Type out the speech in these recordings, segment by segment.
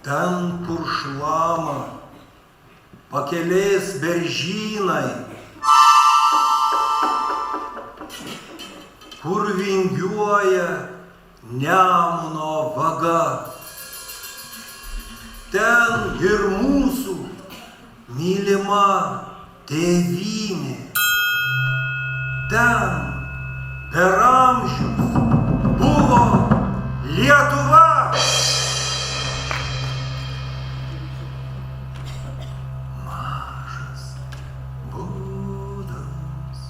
ten, kur šlama pakelės beržynai, kur vingiuoja Nemuno vaga. Ten ir mūsų mylima tėvynė. Ten per amžius buvo Lietuva. Mažas būdas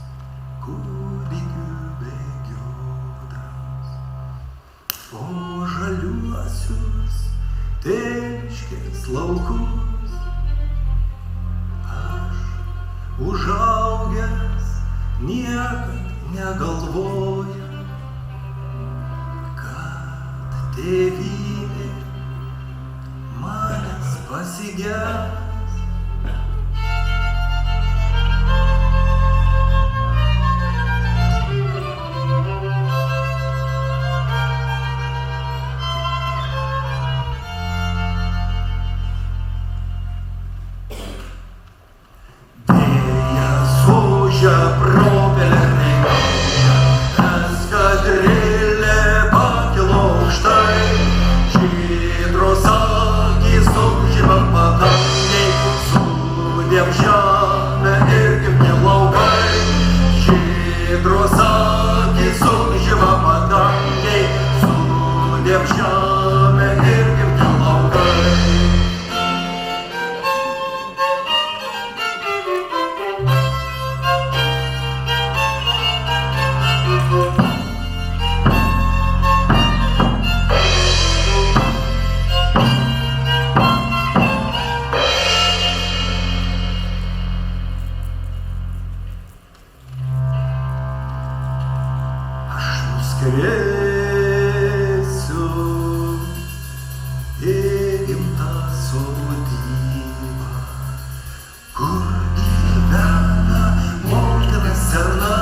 kūdikių bėgiodas po žaliuosius tėškės laukus. Aš užaugęs niekad negalvoja, kad tėvynė manęs pasiges. Pro pelerninauja, eskadrilė pakilo aukštai, žydros akys užima padangiai, sudėm žemę ir gimti laukai. Žydros akys užima padangiai, sudėm žemę ir gimti laukai. Skriesiu į gimtą sodybą, kur gyvena motina sena,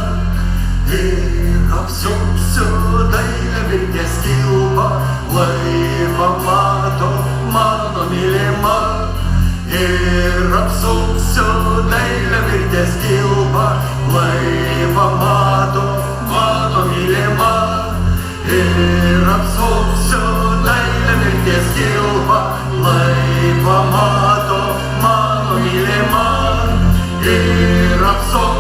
ir apsiausiu dailią vilties kilpą. Laivą mato mano mylima, ir apsiausiu dailią vilties kilpą. Laivą mato mano mylima, ir apsausiu dailią vilties kilpą. Laivą mato mano mylima, ir apsausiu